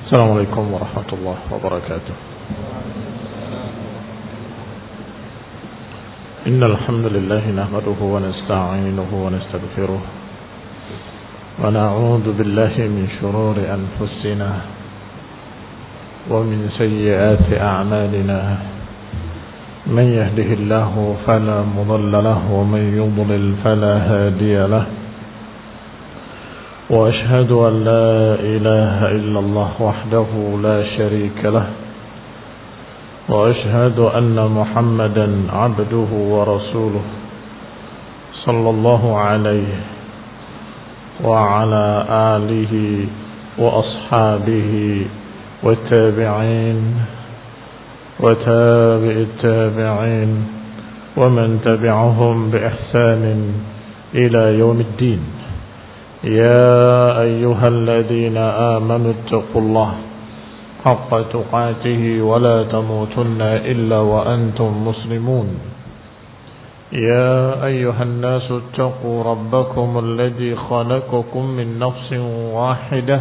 السلام عليكم ورحمة الله وبركاته. إن الحمد لله نحمده ونستعينه ونستغفره ونعوذ بالله من شرور أنفسنا ومن سيئات أعمالنا. من يهده الله فلا مضل له ومن يضلل فلا هادي له. وأشهد أن لا إله إلا الله وحده لا شريك له. وأشهد أن محمدا عبده ورسوله صلى الله عليه وعلى آله وأصحابه والتابعين وتابع التابعين ومن تبعهم بإحسان إلى يوم الدين. يا أيها الذين آمنوا اتقوا الله حق تقاته ولا تموتن إلا وأنتم مسلمون. يا أيها الناس اتقوا ربكم الذي خلقكم من نفس واحدة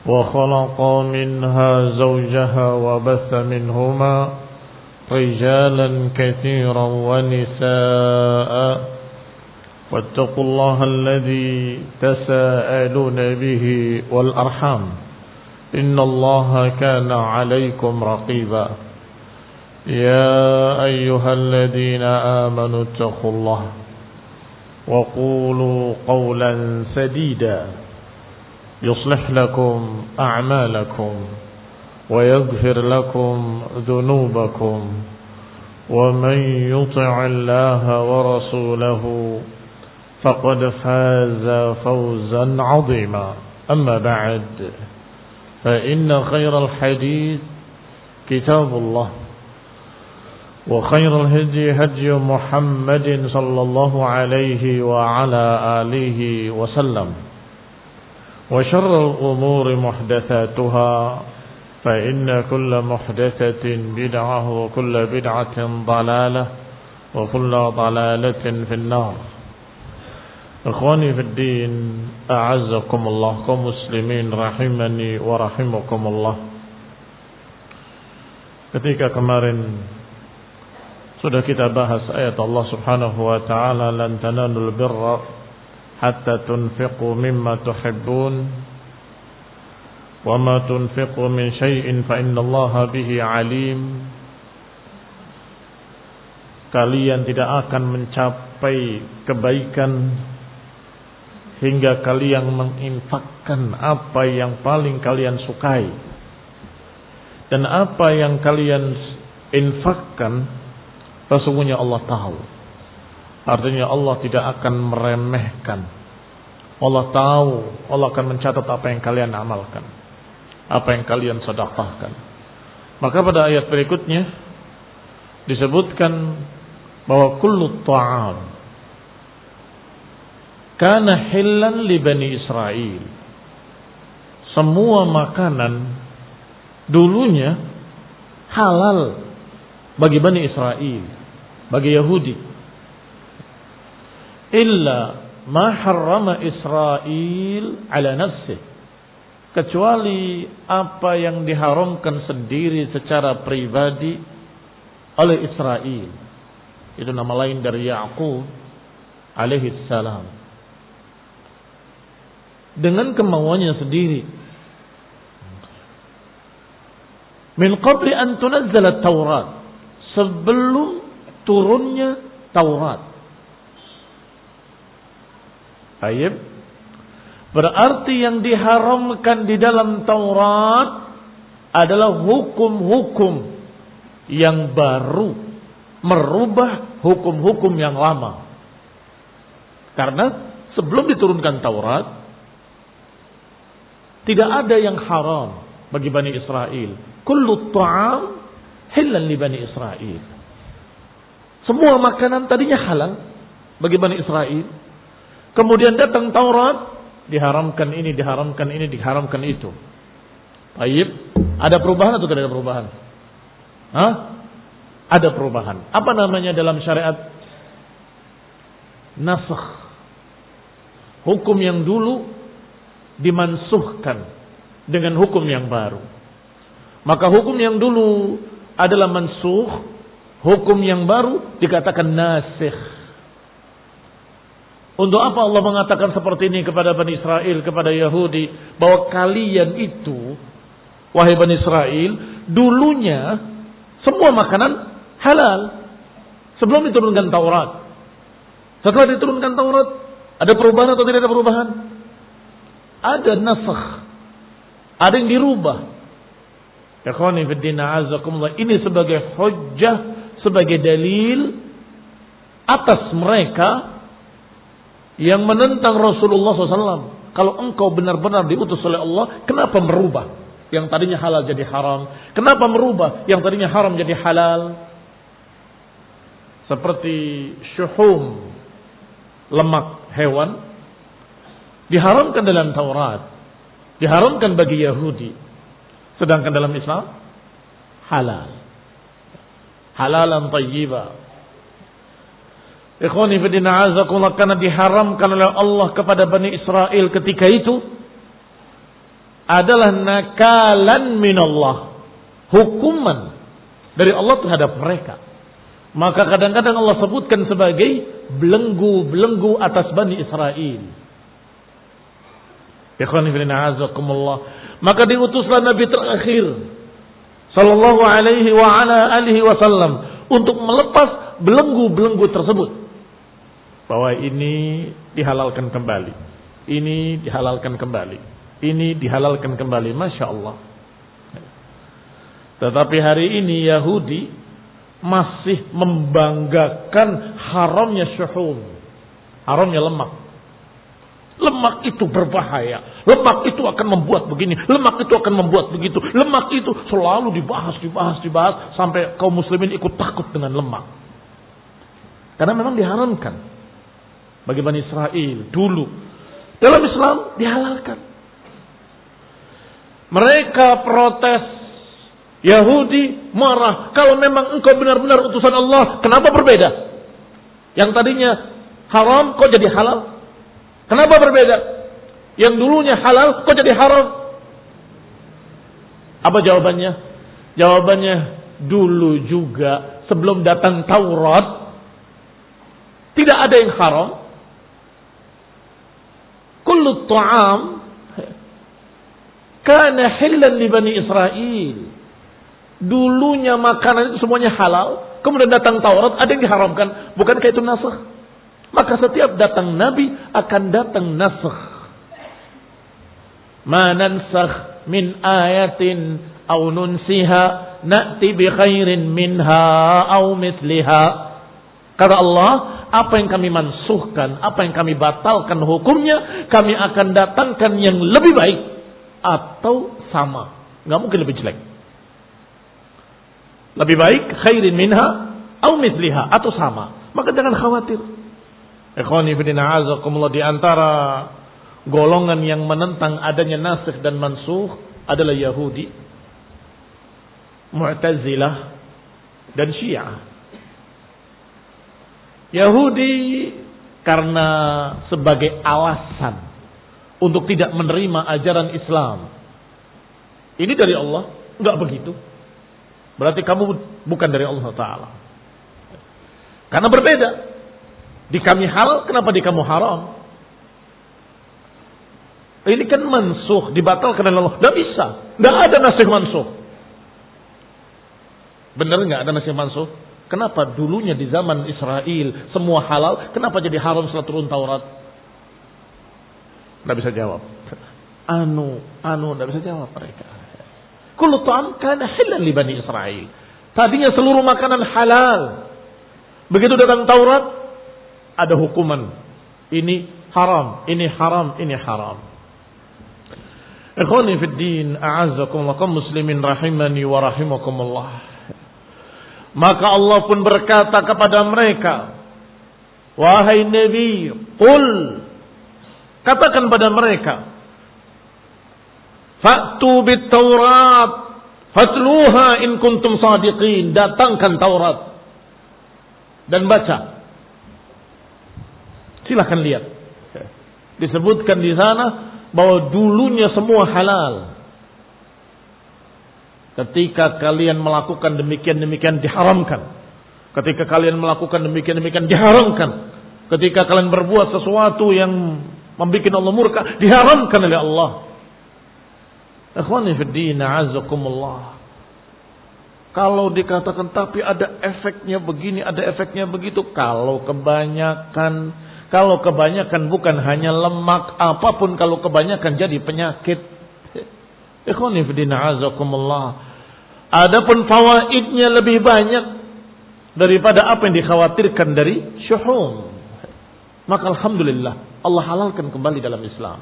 وخلق منها زوجها وبث منهما رجالا كثيرا ونساء. واتقوا الله الذي تساءلون به والأرحام إن الله كان عليكم رقيبا. يا أيها الذين آمنوا اتقوا الله وقولوا قولا سديدا يصلح لكم أعمالكم ويغفر لكم ذنوبكم. ومن يطع الله ورسوله فقد فاز فوزا عظيما. أما بعد فإن خير الحديث كتاب الله وخير الهدي هدي محمد صلى الله عليه وعلى آله وسلم. وشر الأمور محدثاتها فإن كل محدثة بدعة وكل بدعة ضلالة وكل ضلالة في النار. Ikhwani fi din, a'azzakumullah, kaum muslimin rahimani wa rahimakumullah. Ketika kemarin sudah kita bahas ayat Allah Subhanahu wa taala, lan tanalul birra hatta tunfiqu mimma tuhibbun wa ma tunfiqu min syai'in fa innallaha bihi alim. Kalian tidak akan mencapai kebaikan hingga kalian menginfakkan apa yang paling kalian sukai, dan apa yang kalian infakkan sesungguhnya Allah tahu. Artinya Allah tidak akan meremehkan. Allah tahu, Allah akan mencatat apa yang kalian amalkan, apa yang kalian sedekahkan. Maka pada ayat berikutnya disebutkan bahwa kullu ta'am kana hillan li Bani Israel. Semua makanan dulunya halal bagi Bani Israel, bagi Yahudi. Illa ma harrama Israel ala nafsih. Kecuali apa yang diharamkan sendiri secara pribadi oleh Israel. Itu nama lain dari Ya'qub alaihi salam. Dengan kemauannya sendiri. Min qabli an tunazzala Taurat, sebelum turunnya Taurat. Baik. Berarti yang diharamkan di dalam Taurat adalah hukum-hukum yang baru, merubah hukum-hukum yang lama. Karena sebelum diturunkan Taurat tidak ada yang haram bagi Bani Israel. Kullu ta'am hillan li Bani Israel. Semua makanan tadinya halal bagi Bani Israel. Kemudian datang Taurat, diharamkan ini, diharamkan ini, diharamkan itu. Baik, ada perubahan atau tidak ada perubahan? Hah? Ada perubahan. Apa namanya dalam syariat? Nasakh. Hukum yang dulu dimansuhkan, dengan hukum yang baru. Maka hukum yang dulu adalah mansukh, hukum yang baru dikatakan nasikh. Untuk apa Allah mengatakan seperti ini kepada Bani Israel, kepada Yahudi, bahwa kalian itu, wahai Bani Israel, dulunya semua makanan halal sebelum diturunkan Taurat. Setelah diturunkan Taurat, ada perubahan atau tidak ada perubahan? Ada nasakh, ada yang dirubah. Ikhwani fi din, a'azzakumullah, ini sebagai hujjah, sebagai dalil atas mereka yang menentang Rasulullah SAW. Kalau engkau benar-benar diutus oleh Allah, kenapa merubah yang tadinya halal jadi haram? Kenapa merubah yang tadinya haram jadi halal? Seperti syuhum, lemak hewan, diharamkan dalam Taurat, diharamkan bagi Yahudi. Sedangkan dalam Islam halal, halalan tayyiba. Ikhwani fi din, a'azakumullah, karena diharamkan oleh Allah kepada Bani Israel ketika itu adalah nakalan minallah, hukuman dari Allah terhadap mereka. Maka kadang-kadang Allah sebutkan sebagai belenggu-belenggu atas Bani Israel. Ikhwani fi din, a'azakumullah. Maka diutuslah Nabi terakhir sallallahu alaihi wa ala alihi wasallam untuk melepas belenggu-belenggu tersebut. Bahwa ini dihalalkan kembali, ini dihalalkan kembali, ini dihalalkan kembali. Masya Allah. Tetapi hari ini Yahudi masih membanggakan haramnya syuhum, haramnya lemak. Lemak itu berbahaya. Lemak itu akan membuat begini. Lemak itu akan membuat begitu. Lemak itu selalu dibahas sampai kaum muslimin ikut takut dengan lemak. Karena memang diharamkan bagi Bani Israel dulu. Dalam Islam dihalalkan. Mereka protes. Yahudi marah. Kalau memang engkau benar-benar utusan Allah, kenapa berbeda? Yang tadinya haram kok jadi halal? Kenapa berbeda? Yang dulunya halal kok jadi haram? Apa jawabannya? Jawabannya, dulu juga sebelum datang Taurat tidak ada yang haram. Kullu ta'am kana hillan li Bani Israel. Dulunya makanan itu semuanya halal, kemudian datang Taurat ada yang diharamkan. Bukankah itu nasakh? Maka setiap datang Nabi akan datang nasakh. Ma nansakh min ayatin aw nunsiha na'ti bi khairin minha aw mithliha. Kata Allah, apa yang kami mansuhkan, apa yang kami batalkan hukumnya, kami akan datangkan yang lebih baik atau sama. Enggak mungkin lebih jelek. Lebih baik khairin minha aw mithliha, atau sama. Maka jangan khawatir. Ikhwani fillah, azakumullah, di antara golongan yang menentang adanya nasikh dan mansukh adalah Yahudi, Mu'tazilah, dan Syiah. Yahudi karena sebagai alasan untuk tidak menerima ajaran Islam. Ini dari Allah, enggak begitu. Berarti kamu bukan dari Allah Ta'ala. Karena berbeda. Di kami halal, kenapa di kamu haram? Ini kan mansukh, dibatalkan oleh Allah. Tidak bisa. Tidak ada nasikh mansukh. Benar nggak ada nasikh mansukh? Kenapa dulunya di zaman Israel semua halal, kenapa jadi haram setelah turun Taurat? Tidak bisa jawab. Tidak bisa jawab mereka. Kullu ta'am kana halal li Bani Israel. Tadinya seluruh makanan halal. Begitu datang Taurat, ada hukuman. Ini haram, ini haram, ini haram. Ikhwani fid din, a'azzakumullah, kaum muslimin rahimani wa rahimakumullah. Maka Allah pun berkata kepada mereka, wahai Nabi, qul, katakan pada mereka, fa'tu bit Taurat, fatluha in kuntum sadiqin. Datangkan Taurat dan baca. Silahkan lihat. Disebutkan di sana bahwa dulunya semua halal. Ketika kalian melakukan demikian-demikian diharamkan. Ketika kalian melakukan demikian-demikian diharamkan. Ketika kalian berbuat sesuatu yang membuat Allah murka, diharamkan oleh Allah. Ikhwani fi din, a'azzakumullah. Kalau dikatakan tapi ada efeknya begini, ada efeknya begitu. Kalau kebanyakan bukan hanya lemak, apapun kalau kebanyakan jadi penyakit. Ikhwani fi din, a'azzakumullah. Adapun fawaidnya lebih banyak daripada apa yang dikhawatirkan dari syuhum. Maka alhamdulillah Allah halalkan kembali dalam Islam.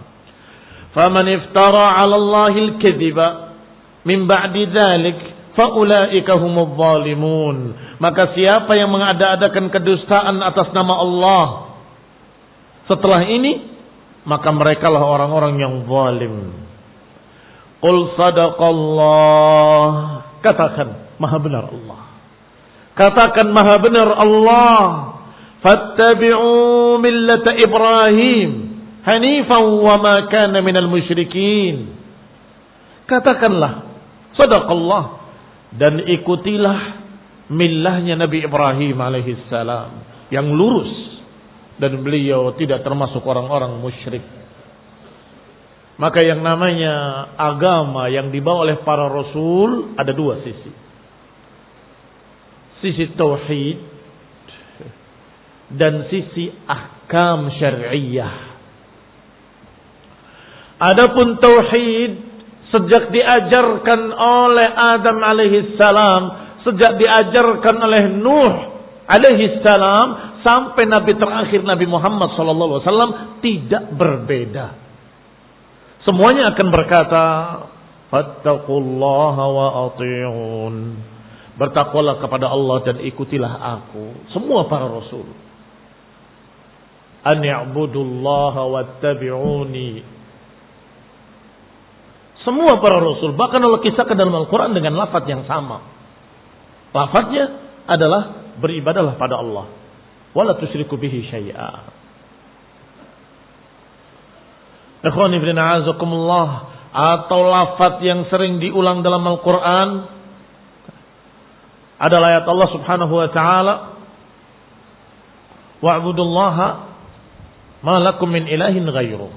Faman iftara 'ala Allahil kadhiba min ba'di dzalik faulaika humudz zalimun. Maka siapa yang mengada-adakan kedustaan atas nama Allah setelah ini, maka merekalah orang-orang yang zalim. Qul sadaqallah. Katakan maha benar Allah. Katakan maha benar Allah. Fattabi'u millata Ibrahim hanifan wa ma kana minal musyrikin. Katakanlah sadaqallah, dan ikutilah millahnya Nabi Ibrahim alaihissalam yang lurus, dan beliau tidak termasuk orang-orang musyrik. Maka yang namanya agama yang dibawa oleh para rasul ada dua sisi. Sisi tauhid dan sisi ahkam syar'iyyah. Adapun tauhid sejak diajarkan oleh Adam alaihissalam, sejak diajarkan oleh Nuh alaihissalam sampai Nabi terakhir Nabi Muhammad sallallahu alaihi wasallam tidak berbeda. Semuanya akan berkata, fattaqullaha wa ati'un. Bertakwalah kepada Allah dan ikutilah aku. Semua para rasul. An ya'budullaha wattabi'uni. Semua para rasul, bahkan Allah kisahkan dalam Al-Quran dengan lafaz yang sama. Lafaznya adalah beribadahlah pada Allah. Wala tusyriku bihi syai'a. Ikhwani fillah a'azakumullah. Atau lafaz yang sering diulang dalam Al-Quran adalah ayat Allah subhanahu wa ta'ala, wa'budullaha ma lakum min ilahin ghairuh.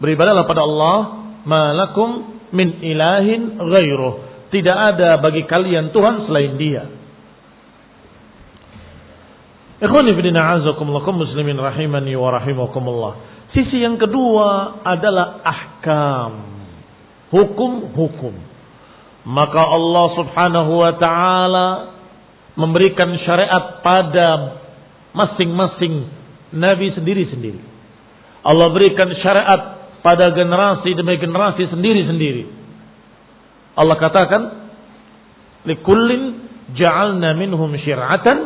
Beribadahlah pada Allah, ma lakum min ilahin ghairuh. Tidak ada bagi kalian Tuhan selain Dia. Ikhwani fillah a'azakumullah, muslimin rahimani wa rahimakumullah. Sisi yang kedua adalah ahkam, hukum-hukum. Maka Allah subhanahu wa ta'ala memberikan syariat pada masing-masing nabi sendiri-sendiri. Allah berikan syariat pada generasi demi generasi sendiri-sendiri. Allah katakan, likullin ja'alna minhum syir'atan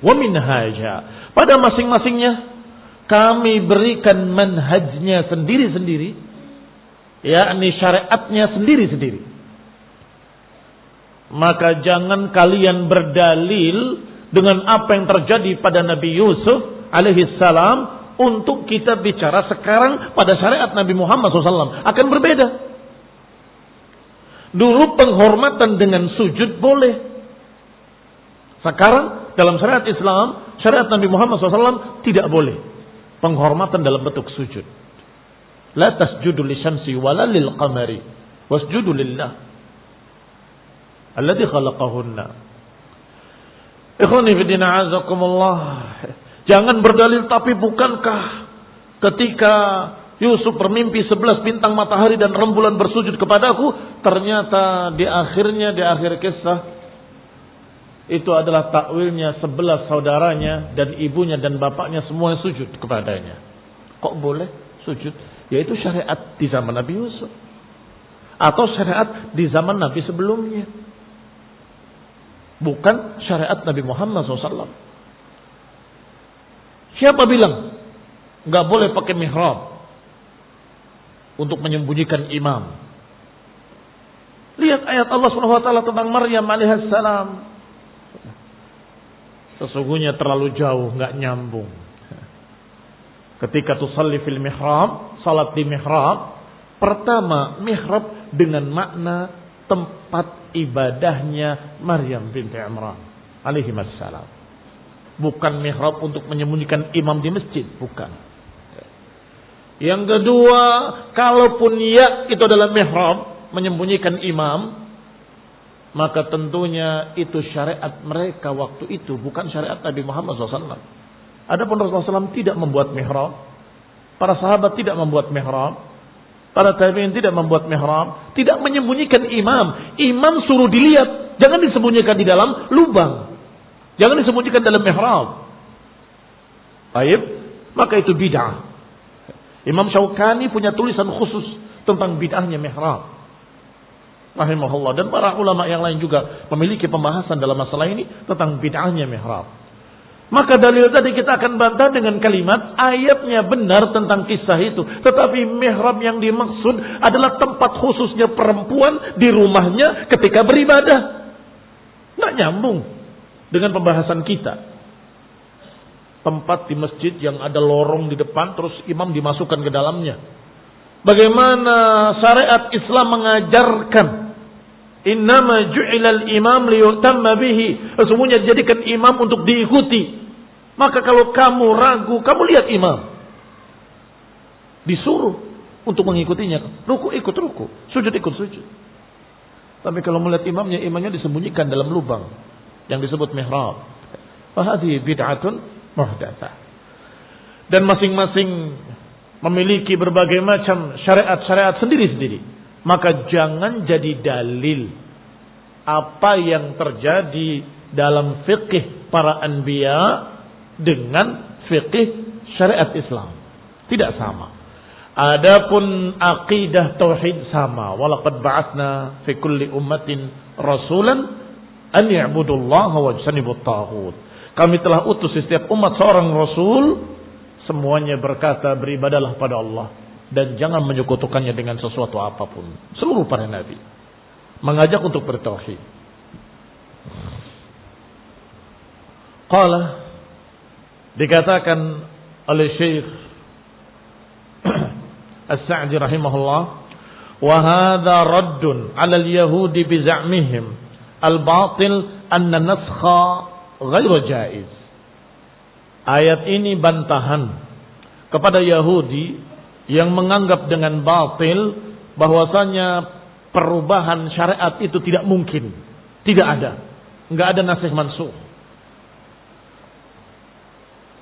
wa minhaja. Pada masing-masingnya kami berikan manhajnya sendiri-sendiri, yakni syariatnya sendiri-sendiri. Maka jangan kalian berdalil dengan apa yang terjadi pada Nabi Yusuf alaihissalam untuk kita bicara sekarang pada syariat Nabi Muhammad SAW. Akan berbeda. Dulu penghormatan dengan sujud boleh. Sekarang dalam syariat Islam, syariat Nabi Muhammad SAW tidak boleh. Penghormatan dalam bentuk sujud. La tasjudu lisyamsi wala lil qamari wasjudu lillah alladzi khalaqahunna. Ikhwani fi din a'azakumullah. Jangan berdalil, tapi bukankah ketika Yusuf bermimpi 11 bintang matahari dan rembulan bersujud kepadaku, ternyata di akhir kisah itu adalah takwilnya 11 saudaranya dan ibunya dan bapaknya semua sujud kepadanya. Kok boleh sujud? Yaitu syariat di zaman Nabi Yusuf. Atau syariat di zaman Nabi sebelumnya. Bukan syariat Nabi Muhammad SAW. Siapa bilang nggak boleh pakai mihrab untuk menyembunyikan imam? Lihat ayat Allah SWT tentang Maryam alaihissalam. Sesungguhnya terlalu jauh, nggak nyambung. Ketika tusalli fil mihrab, salat di mihrab, pertama mihrab dengan makna tempat ibadahnya Maryam binti Imran alaihi wassalam. Bukan mihrab untuk menyembunyikan imam di masjid, bukan. Yang kedua, kalaupun ya itu adalah mihrab, menyembunyikan imam, maka tentunya itu syariat mereka waktu itu, bukan syariat Nabi Muhammad SAW. Adapun Rasulullah SAW tidak membuat mihrab, para sahabat tidak membuat mihrab, para tabi'in tidak membuat mihrab, tidak menyembunyikan imam. Imam suruh dilihat, jangan disembunyikan di dalam lubang. Jangan disembunyikan dalam mihrab. Baik, maka itu bid'ah. Imam Syaukani punya tulisan khusus tentang bid'ahnya mihrab. Rahimahullah. Dan para ulama yang lain juga memiliki pembahasan dalam masalah ini tentang bid'ahnya mihrab. Maka dalil tadi kita akan bantah dengan kalimat ayatnya benar tentang kisah itu. Tetapi mihrab yang dimaksud adalah tempat khususnya perempuan di rumahnya ketika beribadah. Nggak nyambung dengan pembahasan kita. Tempat di masjid yang ada lorong di depan terus imam dimasukkan ke dalamnya. Bagaimana syariat Islam mengajarkan innama ju'ilal imam liyutamma bihi. Sesungguhnya dijadikan imam untuk diikuti. Maka kalau kamu ragu, kamu lihat imam. Disuruh untuk mengikutinya. Ruku ikut ruku, sujud ikut sujud. Tapi kalau melihat imamnya disembunyikan dalam lubang yang disebut mihrab. Fahadhi bid'atun muhdatsah. Dan masing-masing memiliki berbagai macam syariat-syariat sendiri-sendiri. Maka jangan jadi dalil apa yang terjadi dalam fiqh para anbiya dengan fiqh syariat Islam. Tidak sama. Adapun aqidah tauhid sama. Walaqad ba'atsna fi kulli ummatin rasulan an ya'budullaha wajtanibut taghut. Kami telah utus di setiap umat seorang rasul, semuanya berkata beribadalah pada Allah dan jangan menyekutukannya dengan sesuatu apapun. Seluruh para nabi mengajak untuk bertauhid. Qala, dikatakan oleh Syekh As-Sa'di rahimahullah, wa hadha raddun 'ala al-yahudi bi za'mihim al-batil anna naskha ghairu jaiz. Ayat ini bantahan kepada Yahudi yang menganggap dengan batil bahwasanya perubahan syariat itu tidak mungkin, tidak ada, enggak ada nasikh mansukh.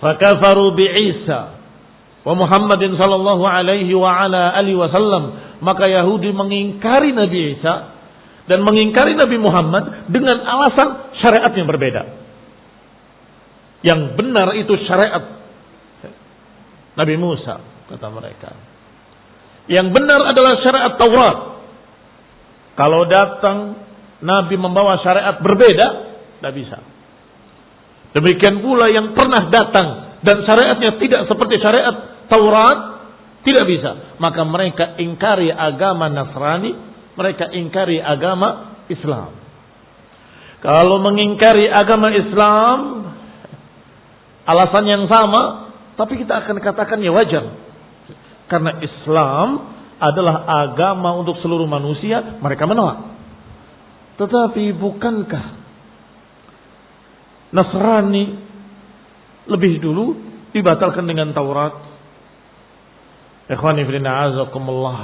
Fakafaru bi Isa wa Muhammadin sallallahu alaihi wa ala alihi wasallam, maka Yahudi mengingkari Nabi Isa dan mengingkari Nabi Muhammad dengan alasan syariat yang berbeda. Yang benar itu syariat Nabi Musa, kata mereka. Yang benar adalah syariat Taurat. Kalau datang Nabi membawa syariat berbeda, tidak bisa. Demikian pula yang pernah datang dan syariatnya tidak seperti syariat Taurat, tidak bisa. Maka mereka ingkari agama Nasrani, mereka ingkari agama Islam. Kalau mengingkari agama Islam, alasan yang sama, tapi kita akan katakan ya wajar. Karena Islam adalah agama untuk seluruh manusia, mereka menolak. Tetapi bukankah Nasrani lebih dulu dibatalkan dengan Taurat? Ikhwani fillah azakumullah.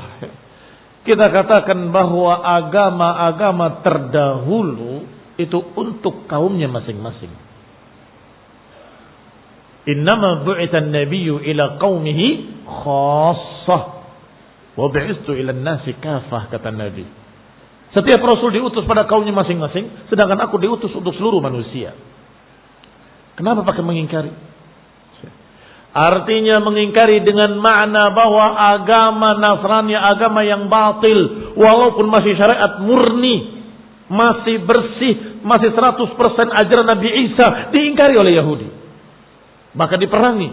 Kita katakan bahwa agama-agama terdahulu itu untuk kaumnya masing-masing. Innama bu'ithan nabiyyu ila qaumihi khassah wa bu'istu ila an-nasi kafah, kata Nabi. Setiap rasul diutus pada kaumnya masing-masing, sedangkan aku diutus untuk seluruh manusia. Kenapa pakai mengingkari? Artinya mengingkari dengan makna bahwa agama Nasrani agama yang batil, walaupun masih syariat murni, masih bersih, masih 100% ajaran Nabi Isa, diingkari oleh Yahudi. Bahkan diperangi,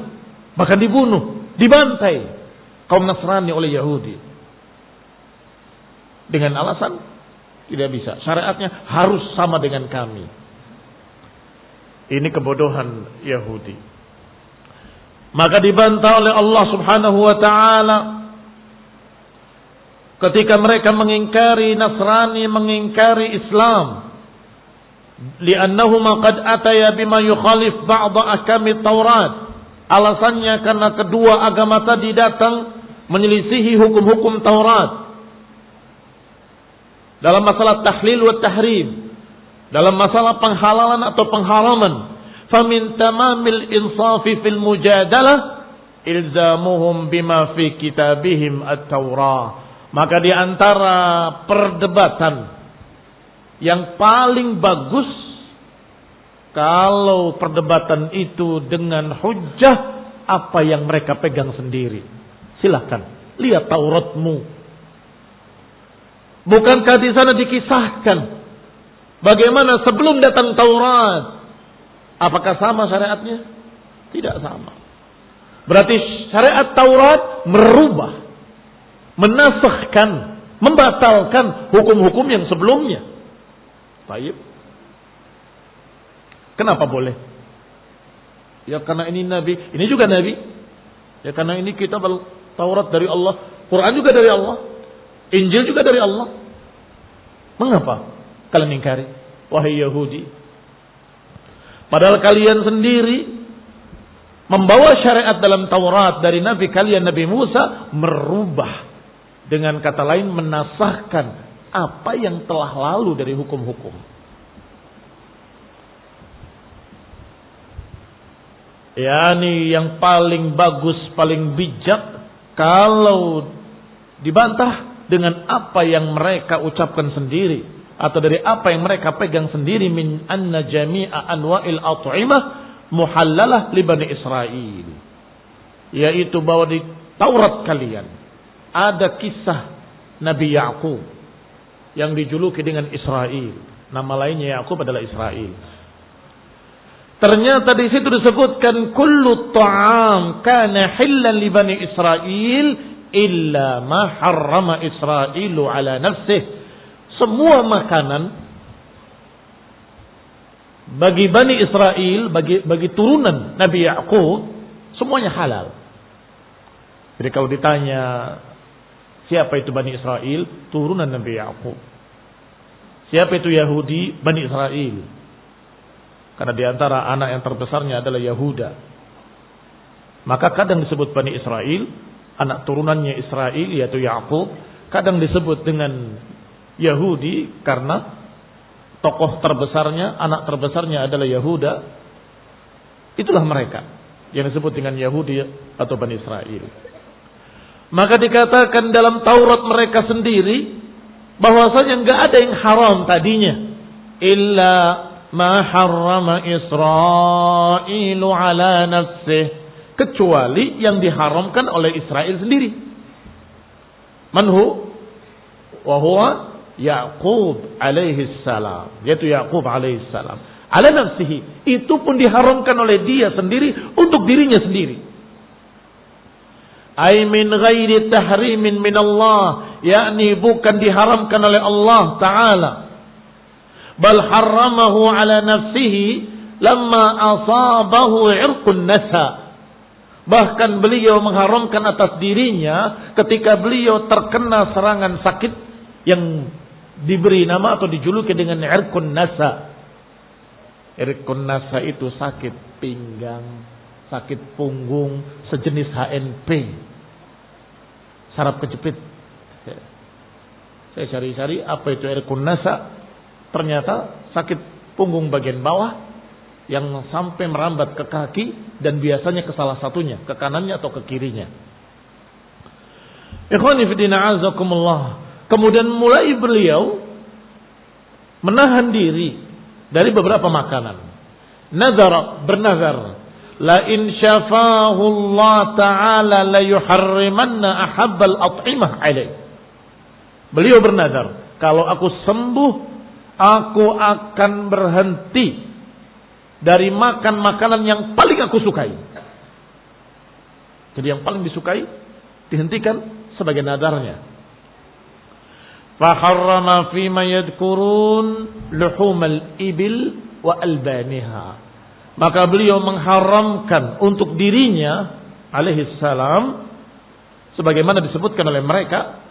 bahkan dibunuh, dibantai kaum Nasrani oleh Yahudi. Dengan alasan tidak bisa, syariatnya harus sama dengan kami. Ini kebodohan Yahudi. Maka dibantah oleh Allah Subhanahu wa taala ketika mereka mengingkari Nasrani, mengingkari Islam, li'annahuma qad ataya bima yukhalif ba'd ahkami Taurat. Alasannya karena kedua agama tadi datang menyelisihi hukum-hukum Taurat dalam masalah tahlil wa tahrim, dalam masalah penghalalan atau pengharaman. Famin tamamil insafi fil mujadalah ilzamuhum bima fi kitabihim at-Taurah. Maka di antara perdebatan yang paling bagus, kalau perdebatan itu dengan hujjah apa yang mereka pegang sendiri. Silahkan lihat Tauratmu. Bukankah di sana dikisahkan bagaimana sebelum datang Taurat? Apakah sama syariatnya? Tidak sama. Berarti syariat Taurat merubah, menasakhkan, membatalkan hukum-hukum yang sebelumnya. Baik. Kenapa boleh? Ya karena ini Nabi, ini juga Nabi. Ya karena ini kitab Taurat dari Allah, Quran juga dari Allah, Injil juga dari Allah. Mengapa kalian ingkari? Wahai Yahudi. Padahal kalian sendiri membawa syariat dalam Taurat dari Nabi kalian, Nabi Musa, merubah. Dengan kata lain menasahkan apa yang telah lalu dari hukum-hukum. Yani yang paling bagus, paling bijak kalau dibantah dengan apa yang mereka ucapkan sendiri atau dari apa yang mereka pegang sendiri, min anna jami'a anwa'il at'imah muhallalah li Bani Israil, yaitu bahwa di Taurat kalian ada kisah Nabi Ya'qub yang dijuluki dengan Israel. Nama lainnya Ya'qub adalah Israel. Ternyata di situ disebutkan kullu ta'am kana hillan li Bani Israil illa ma harrama Israilu ala nafsih. Semua makanan bagi Bani Israel, bagi turunan Nabi Ya'qub, semuanya halal. Jadi kalau ditanya siapa itu Bani Israel, turunan Nabi Ya'qub. Siapa itu Yahudi? Bani Israel. Karena di antara anak yang terbesarnya adalah Yahuda. Maka kadang disebut Bani Israel, anak turunannya Israel yaitu Ya'qub. Kadang disebut dengan Yahudi karena tokoh terbesarnya, anak terbesarnya adalah Yahuda. Itulah mereka yang disebut dengan Yahudi atau Bani Israel. Maka dikatakan dalam Taurat mereka sendiri bahwasanya enggak ada yang haram tadinya, illa ma harrama Israilu ala nafsih, kecuali yang diharamkan oleh Israel sendiri. Manhu wa huwa Ya'qub alaihi salam, yaitu Ya'qub alaihi salam. Ala nafsihi, itu pun diharamkan oleh dia sendiri untuk dirinya sendiri. Ay min ghairi tahrimin min Allah, yakni bukan diharamkan oleh Allah Ta'ala. Bal harramahu ala nafsihi lamma asabahu irqun nasa. Bahkan beliau mengharamkan atas dirinya ketika beliau terkena serangan sakit yang diberi nama atau dijuluki dengan irqun nasa. Irqun nasa itu sakit pinggang, sakit punggung, sejenis HNP, saraf kejepit. Saya cari-cari apa itu irqun nasa. Ternyata sakit punggung bagian bawah yang sampai merambat ke kaki dan biasanya ke salah satunya, ke kanannya atau ke kirinya. Ikhwani fillah azakumullah. Kemudian mulai beliau menahan diri dari beberapa makanan. Bernazar, la in syafahu Allah Ta'ala la yuharrimanna ahabbal at'imah alaih. Beliau bernazar, kalau aku sembuh, aku akan berhenti dari makan makanan yang paling aku sukai. Jadi yang paling disukai dihentikan sebagai nadarnya. Faharrama fima yadkurun luhumal ibil wa albaniha. Maka beliau mengharamkan untuk dirinya alaihi salam, sebagaimana disebutkan oleh mereka,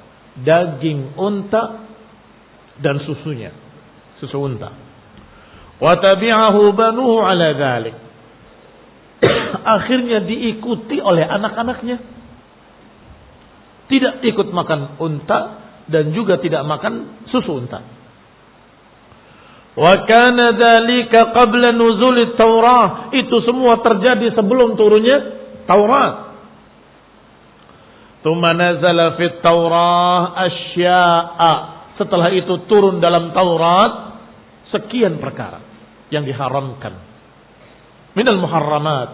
daging unta dan susunya, susu unta. Wa tabi'ahu banuhu ala dzalik. Akhirnya diikuti oleh anak-anaknya. Tidak ikut makan unta dan juga tidak makan susu unta. Wa kana dzalika qabla nuzul Taurah. Itu semua terjadi sebelum turunnya Taurat. Tsumma nazala fit Taurah asya'a. Setelah itu turun dalam Taurat sekian perkara yang diharamkan. Minal muharramat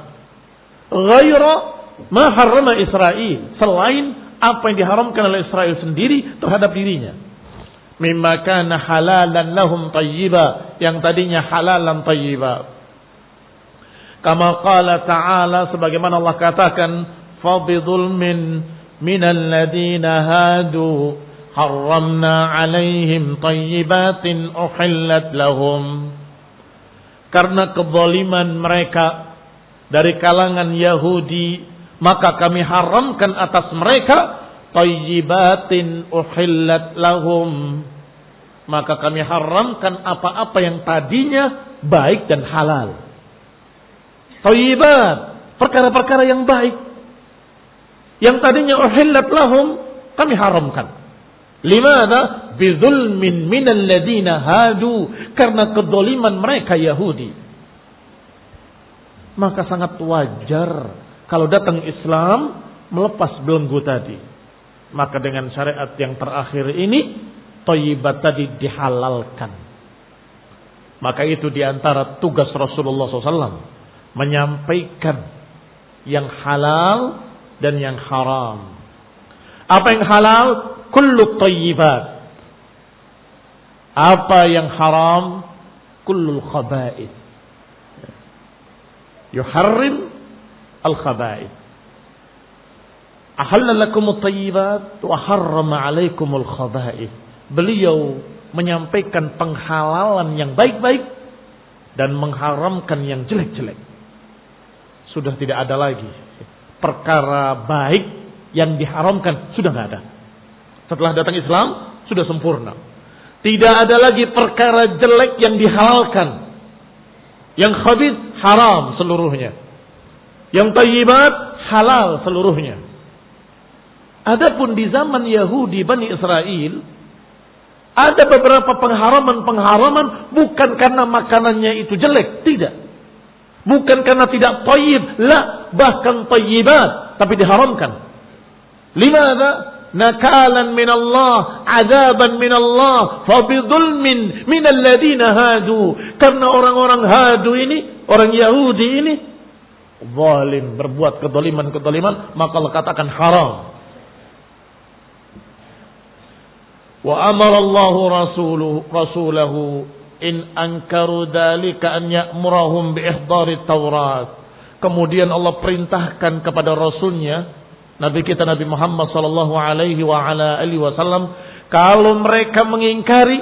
ghaira ma harrama Israel, selain apa yang diharamkan oleh Israel sendiri terhadap dirinya. Mimma kana halalan lahum thayyiba, yang tadinya halalan thayyiba. Kama qala ta'ala, sebagaimana Allah katakan, fabidul minal ladina hadu harramna alaihim thayyibatin uhillat lahum. Karena kezaliman mereka dari kalangan Yahudi, maka kami haramkan atas mereka thayyibatin uhillat lahum. Maka kami haramkan apa-apa yang tadinya baik dan halal. Thayyibat, perkara-perkara yang baik, yang tadinya uhillat lahum, kami haramkan. Limana? Bizulmin minal ladina hadu, karena kedoliman mereka Yahudi. Maka sangat wajar kalau datang Islam melepas belenggu tadi. Maka dengan syariat yang terakhir ini, thayyibat tadi dihalalkan. Maka itu diantara tugas Rasulullah SAW, menyampaikan yang halal dan yang haram. Apa yang halal? Kullu thayyibat. Apa yang haram? Kullul khaba'ith. Yuharrim al-khaba'ith. Ahalla lakumut thayyibat wa harrama alaikumul khaba'ith. Beliau menyampaikan penghalalan yang baik-baik dan mengharamkan yang jelek-jelek. Sudah tidak ada lagi perkara baik yang diharamkan, sudah tidak ada. Setelah datang Islam sudah sempurna. Tidak ada lagi perkara jelek yang dihalalkan. Yang khabith haram seluruhnya. Yang thayyibat halal seluruhnya. Adapun di zaman Yahudi Bani Israel, ada beberapa pengharaman-pengharaman bukan karena makanannya itu jelek, tidak. Bukan karena tidak thayyib, la, bahkan thayyibat, tapi diharamkan. Limadha? Nakalan min Allah, azaban min Allah, fabidulmin minal ladina hadu. Karena orang-orang hadu ini, orang Yahudi ini zalim, berbuat kezaliman-kezaliman, maka Allah katakan haram. Wa amara Allah rasulahu in ankaru dalika an ya'murahum bi ihdari Taurat. Kemudian Allah perintahkan kepada Rasulnya, Nabi kita Nabi Muhammad sallallahu alaihi wa ala alihi wasallam, kalau mereka mengingkari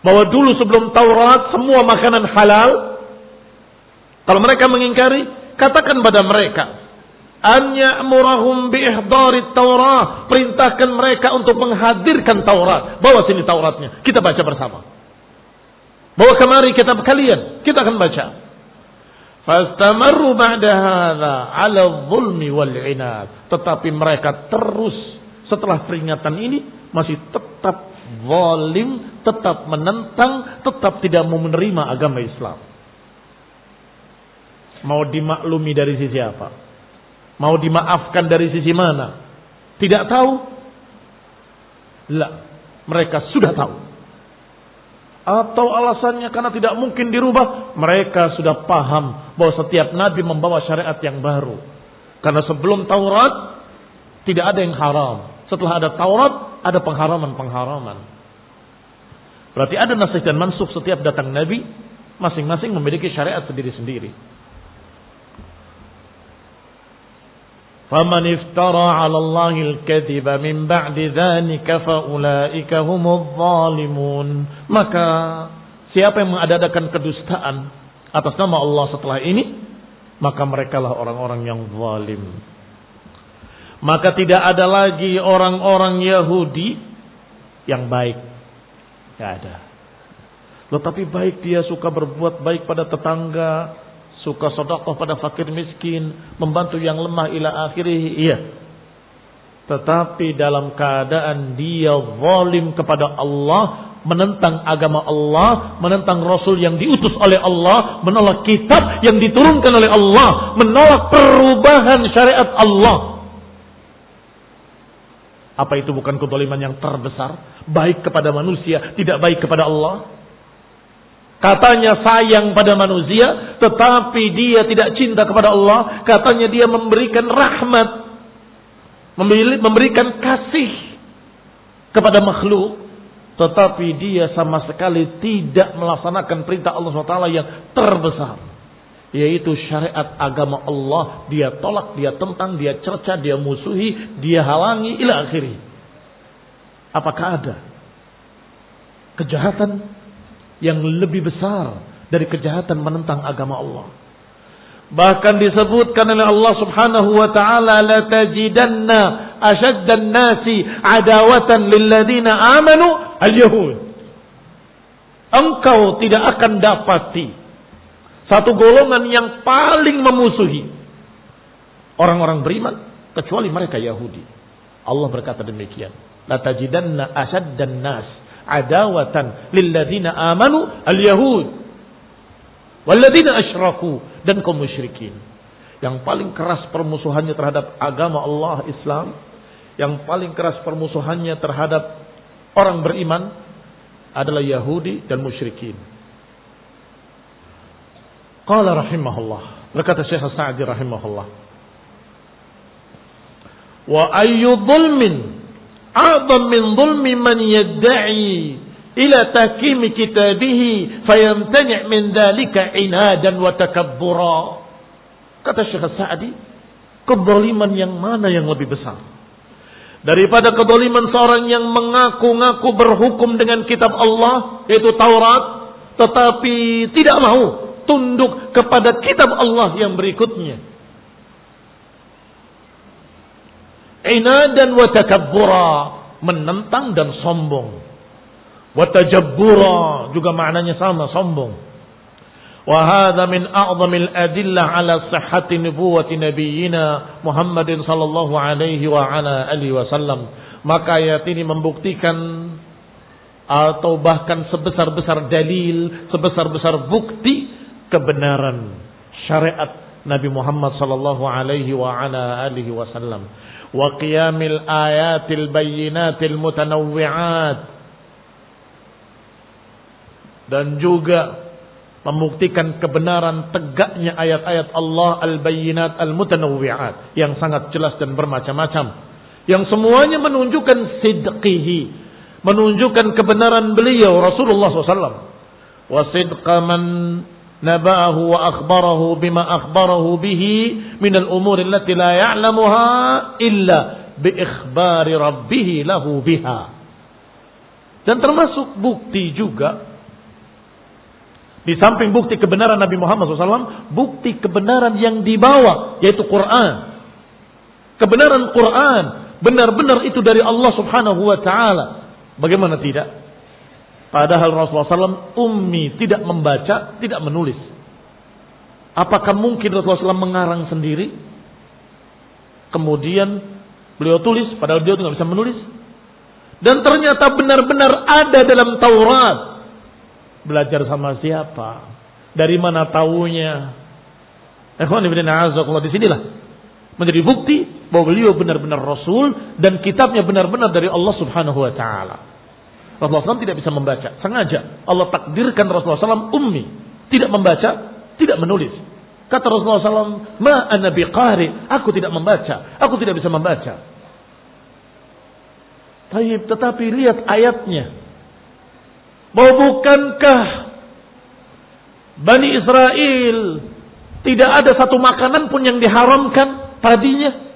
bahwa dulu sebelum Taurat semua makanan halal, kalau mereka mengingkari, katakan pada mereka, an ya'murahum bi ihdari Taurat, perintahkan mereka untuk menghadirkan Taurat. Bawa sini Tauratnya, kita baca bersama. Bawa kemari kitab kalian, kita akan baca. Fastamarru ba'da hadza 'ala dhulmi wal 'inad. Tetapi mereka terus setelah peringatan ini masih tetap zalim, tetap menentang, tetap tidak mau menerima agama Islam. Mau dimaklumi dari sisi apa? Mau dimaafkan dari sisi mana? Tidak tahu? La, mereka sudah tahu. Atau alasannya karena tidak mungkin dirubah, mereka sudah paham bahwa setiap nabi membawa syariat yang baru. Karena sebelum Taurat tidak ada yang haram. Setelah ada Taurat ada pengharaman-pengharaman. Berarti ada nasikh dan mansukh setiap datang nabi, masing-masing memiliki syariat sendiri-sendiri. Faman iftara 'ala Allahil kadhiba min ba'di dzalika fa ulaika humudz zalimun. Maka siapa yang mengadakan kedustaan atas nama Allah setelah ini, maka merekalah orang-orang yang zalim. Maka tidak ada lagi orang-orang Yahudi yang baik. Tidak ada. Tetapi baik, dia suka berbuat baik pada tetangga, suka sedekah pada fakir miskin, membantu yang lemah ila akhirih. Iya. Tetapi dalam keadaan dia zalim kepada Allah, menentang agama Allah, menentang Rasul yang diutus oleh Allah, menolak kitab yang diturunkan oleh Allah, menolak perubahan syariat Allah. Apa itu bukan kezaliman yang terbesar? Baik kepada manusia, tidak baik kepada Allah. Katanya sayang pada manusia, tetapi dia tidak cinta kepada Allah. Katanya dia memberikan rahmat, memberikan kasih kepada makhluk, tetapi dia sama sekali tidak melaksanakan perintah Allah SWT yang terbesar, yaitu syariat agama Allah. Dia tolak, dia tentang, dia cerca, dia musuhi, dia halangi ila akhiri. Apakah ada kejahatan yang lebih besar dari kejahatan menentang agama Allah? Bahkan disebutkan oleh Allah Subhanahu wa taala, la tajidanna ashaddan nasi adawatan lil ladzina amanu al-yahud. Engkau tidak akan dapati satu golongan yang paling memusuhi orang-orang beriman kecuali mereka Yahudi. Allah berkata demikian, la tajidanna ashaddan nas adawatan lil ladzina amanu al-yahud wal ladzina asyraku, dan kaum musyrikin. Yang paling keras permusuhannya terhadap agama Allah Islam, yang paling keras permusuhannya terhadap orang beriman adalah Yahudi dan musyrikin. Qala rahimahullah, berkata Syekh Sa'di rahimahullah, wa ayyu dhulmin a'zam min dhulmi man yadda'i ila tahkimi kitabihi fayamtani' min dhalika inadan wa takabbura. Kata Syekh Sa'di, kezaliman yang mana yang lebih besar daripada kezaliman seorang yang mengaku-ngaku berhukum dengan kitab Allah, yaitu Taurat, tetapi tidak mau tunduk kepada kitab Allah yang berikutnya. Inadan wa takabbura, menentang dan sombong. Wa tajabbura juga maknanya sama, sombong. Wa hadza min a'zamil adillah ala sihhati nubuwwati nabiyyina Muhammadin sallallahu alaihi wa ala alihi wasallam. Maka ayat ini membuktikan atau bahkan sebesar-besar dalil, sebesar-besar bukti kebenaran syariat Nabi Muhammad sallallahu alaihi wa ala alihi wasallam. Wa qiyamil ayatil bayyinatil mutanawwi'at, dan juga membuktikan kebenaran tegaknya ayat-ayat Allah al-bayyinat al-mutanawwi'at, yang sangat jelas dan bermacam-macam, yang semuanya menunjukkan sidqihi, menunjukkan kebenaran beliau Rasulullah SAW, wa sidqa man naba'ahu wa akhbarahu bima akhbarahu bihi minal umuri allati la ya'lamuha illa bi ikhbari rabbih lahu biha. Dan termasuk bukti juga, di samping bukti kebenaran Nabi Muhammad SAW, bukti kebenaran yang dibawa, yaitu Quran. Kebenaran Quran benar-benar itu dari Allah Subhanahu wa ta'ala. Bagaimana tidak? Padahal Rasulullah SAW ummi, tidak membaca, tidak menulis. Apakah mungkin Rasulullah SAW mengarang sendiri, kemudian beliau tulis, padahal beliau tidak bisa menulis? Dan ternyata benar-benar ada dalam Taurat. Belajar sama siapa? Dari mana taunya? Ikhwan ibn a'azakullah, di sinilah menjadi bukti bahwa beliau benar-benar Rasul dan kitabnya benar-benar dari Allah Subhanahu wa ta'ala. Rasulullah SAW tidak bisa membaca, sengaja Allah takdirkan Rasulullah SAW ummi, tidak membaca, tidak menulis. Kata Rasulullah SAW, ma ana biqari, aku tidak membaca, aku tidak bisa membaca. Tetapi lihat ayatnya, bahwa bukankah Bani Israel tidak ada satu makanan pun yang diharamkan tadinya?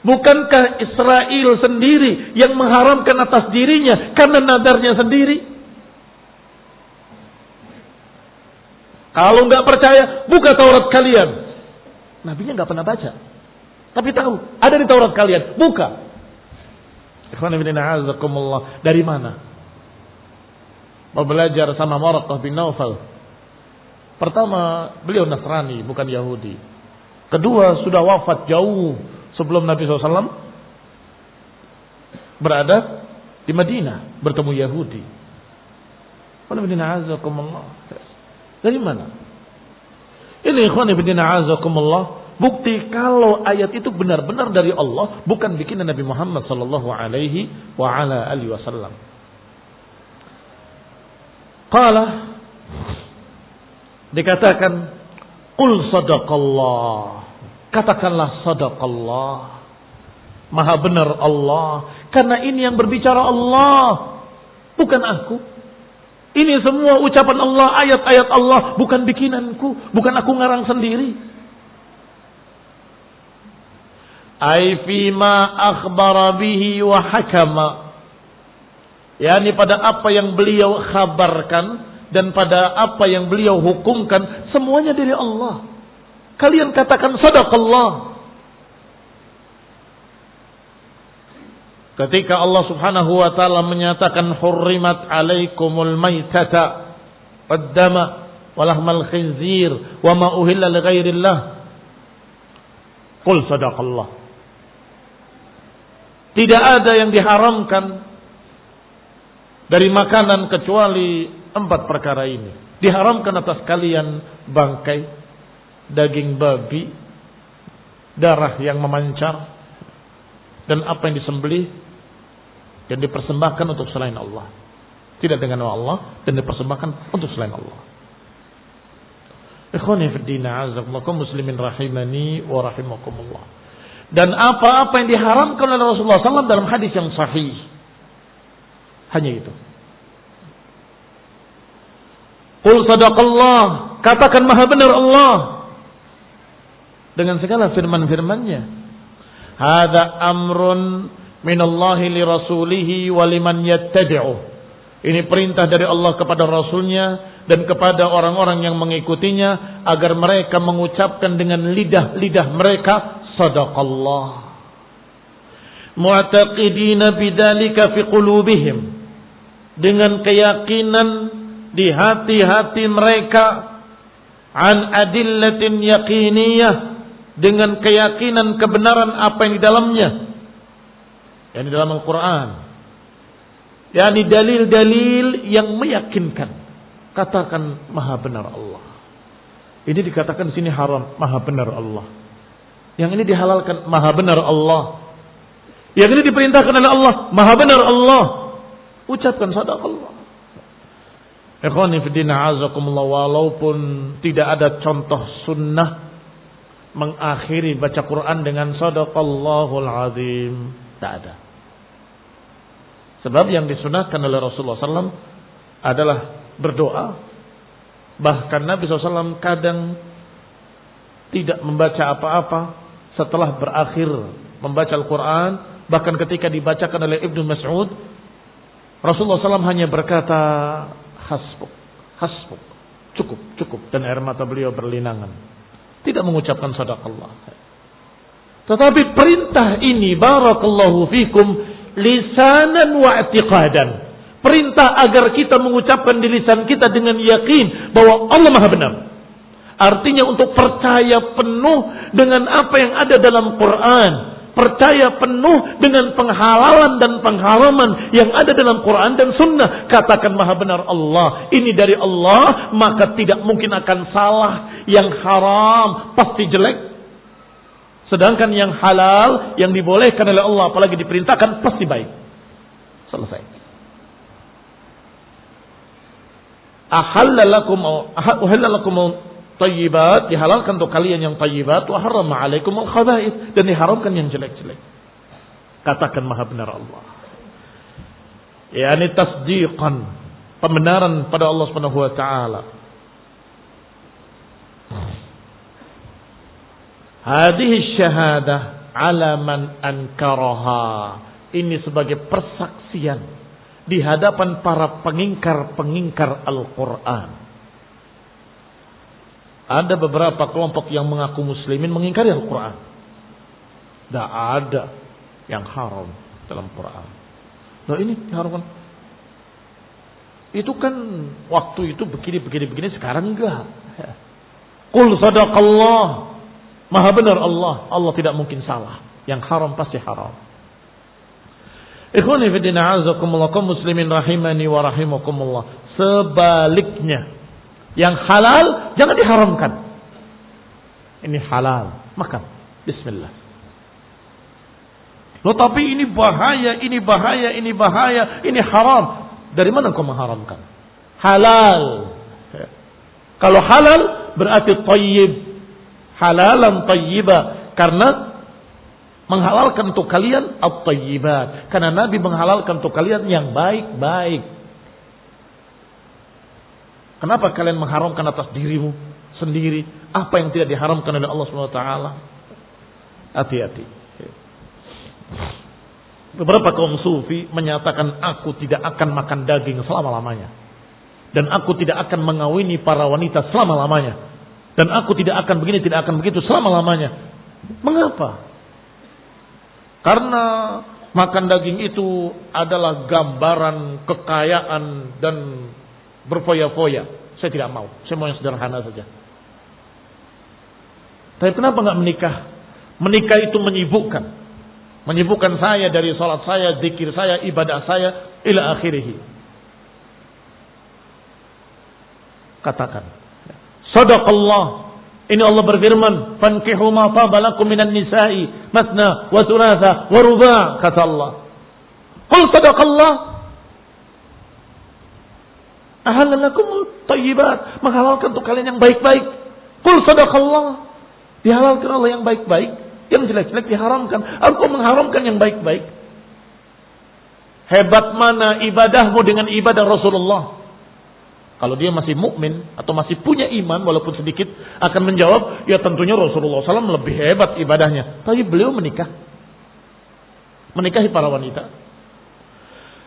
Bukankah Israel sendiri yang mengharamkan atas dirinya karena nadarnya sendiri? Kalau nggak percaya, buka Taurat kalian. Nabinya nggak pernah baca. Tapi tahu, ada di Taurat kalian. Buka. Ikhwan fillah a'azakumullah. Dari mana? Mau belajar sama Waraqah bin Naufal. Pertama, beliau Nasrani, bukan Yahudi. Kedua, sudah wafat jauh sebelum Nabi SAW berada di Madinah bertemu Yahudi. Ikhwan fillah a'azakumullah. Dari mana? Ini ikhwan fillah a'azakumullah, bukti kalau ayat itu benar-benar dari Allah, bukan bikinan Nabi Muhammad sallallahu alaihi wa ala alihi wasallam. Qala, dikatakan, qul sadaqallah, katakanlah sadaqallah, maha benar Allah, karena ini yang berbicara Allah, bukan aku. Ini semua ucapan Allah, ayat-ayat Allah, bukan bikinanku, bukan aku ngarang sendiri. Ai fima akhbara bihi wa hakama, yakni pada apa yang beliau khabarkan dan pada apa yang beliau hukumkan, semuanya dari Allah. Kalian katakan sadaqallah. Ketika Allah Subhanahu wa taala menyatakan hurrimat alaikumul maitata waddama walahmal khinzir wa ma uhilla li ghairillah, qul sadaqallah. Tidak ada yang diharamkan dari makanan kecuali 4 perkara ini. Diharamkan atas kalian bangkai, daging babi, darah yang memancar, dan apa yang disembelih dan dipersembahkan untuk selain Allah. Tidak dengan Allah dan dipersembahkan untuk selain Allah. Ikhwani fi din, a'azakumullah, muslimin rahimani wa rahimakumullah. Dan apa-apa yang diharamkan oleh Rasulullah SAW dalam hadis yang sahih. Hanya itu. Qul sadaqallah, katakan maha benar Allah dengan segala firman-firmannya. Hada amrun minallahi li rasulihi wa liman yattabi'uh. Ini perintah dari Allah kepada Rasulnya dan kepada orang-orang yang mengikutinya, agar mereka mengucapkan dengan lidah-lidah mereka sadaqallah, mu'taqidina bidzalika fi qulubihim, dengan keyakinan di hati-hati mereka, an adillatin yaqiniyah, dengan keyakinan kebenaran apa yang di dalamnya, yang di dalam Al-Quran, yakni dalil-dalil yang meyakinkan. Katakan maha benar Allah. Ini dikatakan di sini haram, maha benar Allah. Yang ini dihalalkan, maha benar Allah. Yang ini diperintahkan oleh Allah, maha benar Allah. Ucapkan sadaqallah. Ikhwani fi din, a'azakumullah, walaupun tidak ada contoh sunnah mengakhiri baca Quran dengan sadaqallahul azim, tak ada. Sebab yang disunahkan oleh Rasulullah SAW adalah berdoa. Bahkan Nabi SAW kadang tidak membaca apa-apa setelah berakhir membaca Al-Quran. Bahkan ketika dibacakan oleh Ibnu Mas'ud, Rasulullah SAW hanya berkata hasbuk, hasbuk, cukup, cukup, dan air mata beliau berlinangan. Tidak mengucapkan sadaqallah. Tetapi perintah ini, barakallahu fikum, lisanan wa i'tiqadan. Perintah agar kita mengucapkan di lisan kita dengan yakin bahwa Allah maha benar. Artinya untuk percaya penuh dengan apa yang ada dalam Quran. Percaya penuh dengan penghalalan dan pengharaman yang ada dalam Quran dan Sunnah. Katakan maha benar Allah, ini dari Allah, maka tidak mungkin akan salah. Yang haram pasti jelek. Sedangkan yang halal, yang dibolehkan oleh Allah, apalagi diperintahkan, pasti baik. Selesai. Ahalla lakum tayyibat, dihalalkan untuk kalian yang tayyibat, wa harrama alaikum al-khaba'ith, dan diharamkan yang jelek-jelek. Katakan maha benar Allah. Yani tasdiqan, pembenaran pada Allah Subhanahu wa taala. Hadhihi syahadah ala man ankaraha. Ini sebagai persaksian di hadapan para pengingkar-pengingkar Al-Quran. Ada beberapa kelompok yang mengaku muslimin mengingkari Al-Quran. Tidak ada yang haram dalam Quran. Nah ini diharamkan. Itu kan waktu itu begini, sekarang enggak. Qul sadaqallah. Maha benar Allah. Allah tidak mungkin salah. Yang haram pasti haram. Ikhwani fillah azakumullah kaum muslimin rahimani wa rahimakumullah. Sebaliknya, yang halal jangan diharamkan. Ini halal, makan. Bismillah. Loh tapi ini bahaya, ini haram. Dari mana kau mengharamkan? Halal. Kalau halal berarti tayyib. Halalan tayyiba. Karena menghalalkan untuk kalian at-tayyibat. Karena Nabi menghalalkan untuk kalian yang baik-baik. Kenapa kalian mengharamkan atas dirimu sendiri apa yang tidak diharamkan oleh Allah SWT? Hati-hati. Beberapa kaum sufi menyatakan aku tidak akan makan daging selama-lamanya. Dan aku tidak akan mengawini para wanita selama-lamanya. Dan aku tidak akan begini, tidak akan begitu selama-lamanya. Mengapa? Karena makan daging itu adalah gambaran kekayaan dan berfoya-foya. Saya tidak mau. Saya mau yang sederhana saja. Tapi kenapa enggak menikah? Menikah itu menyibukkan. Menyibukkan saya dari salat saya, zikir saya, ibadah saya, ila akhirih. Katakan. Sadaqallah. Ini Allah berfirman, fankihu ma taba lakum minan nisa'i masna wa thulatha wa ruba', kata Allah. Qul sadaqallah. Ahalla lakum thayyibat, menghalalkan untuk kalian yang baik-baik. Qul sadaqallah. Dihalalkan Allah yang baik-baik. Yang jelek-jelek diharamkan. Aku mengharamkan yang baik-baik. Hebat mana ibadahmu dengan ibadah Rasulullah? Kalau dia masih mukmin atau masih punya iman walaupun sedikit akan menjawab, ya tentunya Rasulullah SAW lebih hebat ibadahnya. Tapi beliau menikah. Menikahi para wanita.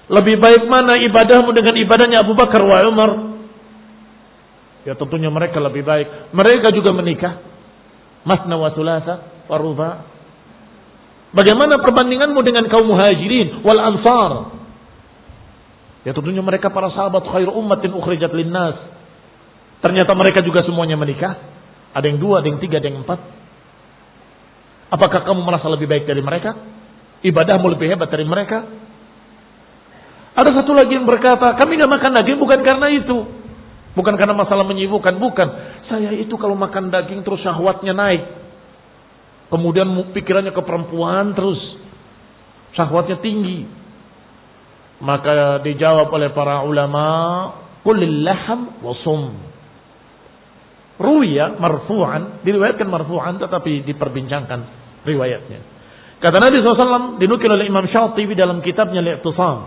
Lebih baik mana ibadahmu dengan ibadahnya Abu Bakar wa Umar? Ya tentunya mereka lebih baik. Mereka juga menikah. Masna wa thulatha. Waruba. Bagaimana perbandinganmu dengan kaum muhajirin wal ansar? Ya tentunya mereka para sahabat khairu ummatin ukhrijat linnas. Ternyata mereka juga semuanya menikah. Ada yang 2, ada yang 3, ada yang 4. Apakah kamu merasa lebih baik dari mereka? Ibadahmu lebih hebat dari mereka? Ada satu lagi yang berkata, kami gak makan daging bukan karena itu. Bukan karena masalah menyibukkan, bukan. Saya itu kalau makan daging terus syahwatnya naik. Kemudian pikirannya ke perempuan terus. Syahwatnya tinggi. Maka dijawab oleh para ulama, kulil laham wasum. Ruya marfu'an. Diriwayatkan marfu'an tetapi diperbincangkan riwayatnya. Kata Nabi SAW dinukil oleh Imam Syatibi dalam kitabnya Al-I'tisam.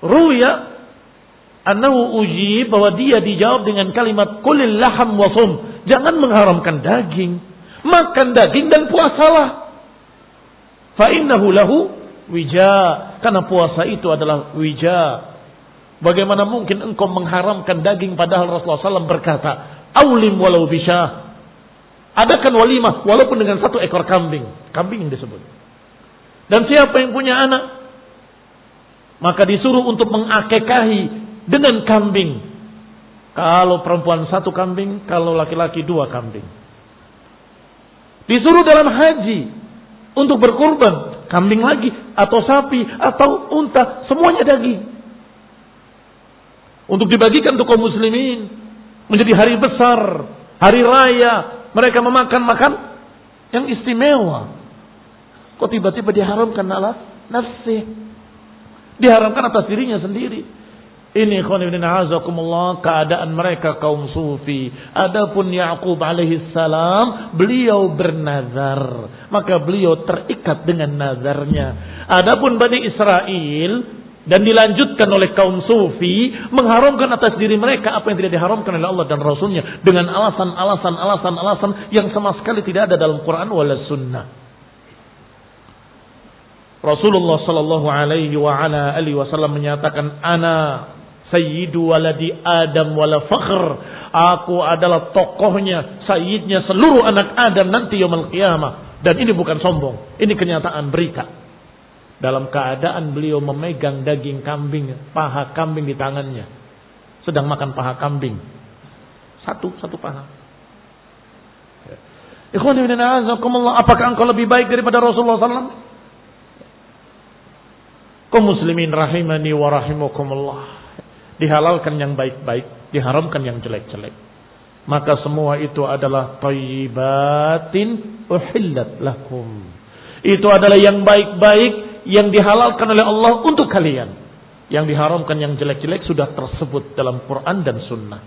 Ruya annahu ujib, bahwa dia dijawab dengan kalimat kulil laham wasum. Jangan mengharamkan daging. Makan daging dan puasalah. Fa innahu lahu wija. Karena puasa itu adalah wija. Bagaimana mungkin engkau mengharamkan daging padahal Rasulullah SAW berkata, aulim walau bisyah. Adakan walimah walaupun dengan 1 ekor kambing. Kambing yang disebut. Dan siapa yang punya anak, maka disuruh untuk mengakekahi dengan kambing. Kalau perempuan 1 kambing, kalau laki-laki 2 kambing. Disuruh dalam haji untuk berkurban, kambing lagi, atau sapi, atau unta, semuanya daging. Untuk dibagikan untuk kaum muslimin, menjadi hari besar, hari raya, mereka memakan makan yang istimewa. Kok tiba-tiba diharamkan ala nafsi? Diharamkan atas dirinya sendiri. Ini khonibina azakumullah keadaan mereka kaum sufi. Adapun Ya'qub alaihi salam, beliau bernazar, maka beliau terikat dengan nazarnya. Adapun Bani Israel dan dilanjutkan oleh kaum sufi mengharamkan atas diri mereka apa yang tidak diharamkan oleh Allah dan Rasulnya dengan alasan yang sama sekali tidak ada dalam Quran wala sunnah. Rasulullah sallallahu alaihi wa ala alihi wasallam menyatakan, ana sayyidu waladi Adam wala fakhr. Aku adalah tokohnya, sayyidnya seluruh anak Adam nanti yaumul qiyamah. Dan ini bukan sombong, ini kenyataan berita. Dalam keadaan beliau memegang daging kambing, paha kambing di tangannya. Sedang makan paha kambing. Satu paha. Ikhwan ibn a'azakumullah, apakah engkau lebih baik daripada Rasulullah SAW? Kaum muslimin rahimani wa rahimakumullah. Dihalalkan yang baik-baik, diharamkan yang jelek-jelek. Maka semua itu adalah thayyibatin uhillat lakum. Itu adalah yang baik-baik yang dihalalkan oleh Allah untuk kalian. Yang diharamkan yang jelek-jelek sudah tersebut dalam Quran dan Sunnah.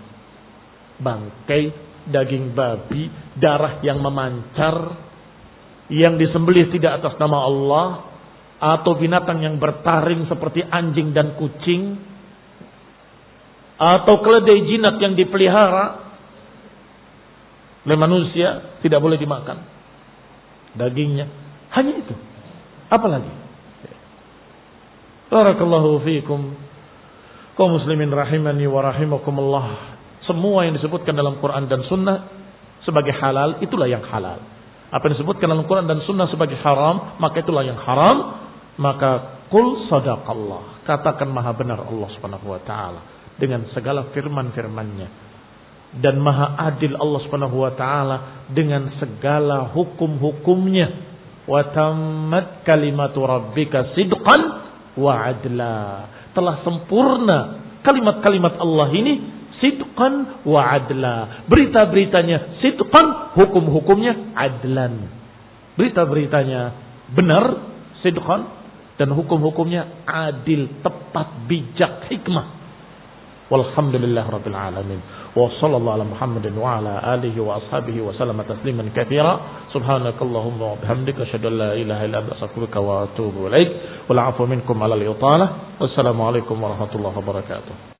Bangkai, daging babi, darah yang memancar, yang disembelih tidak atas nama Allah, atau binatang yang bertaring seperti anjing dan kucing, atau keledai jinak yang dipelihara oleh manusia, tidak boleh dimakan dagingnya. Hanya itu. Apalagi? Barakallahu fiikum. Kaum muslimin rahimani wa rahimakumullah. Semua yang disebutkan dalam Quran dan Sunnah sebagai halal, itulah yang halal. Apa yang disebutkan dalam Quran dan Sunnah sebagai haram, maka itulah yang haram. Maka qul sadaqallah, katakan maha benar Allah Subhanahu wa taala dengan segala firman-firmannya, dan maha adil Allah Subhanahu wa taala dengan segala hukum-hukumnya. Wa tammat kalimatu rabbika sidqan wa adla, telah sempurna kalimat-kalimat Allah ini sidqan wa adla. Berita-beritanya sidqan, hukum-hukumnya adlan. Berita-beritanya benar, sidqan, dan hukum-hukumnya adil, tepat, bijak, hikmah. Walhamdulillah rabbil alamin. Wa sallallahu ala Muhammadin wa ala alihi wa ashabihi wa sallama tasliman katsira. Subhanakallahumma wa bihamdika asyhadu an la ilaha illa anta astaghfiruka wa atubu ilaik. Wal 'afwu minkum 'ala al-italah. Wassalamu alaikum warahmatullahi wabarakatuh.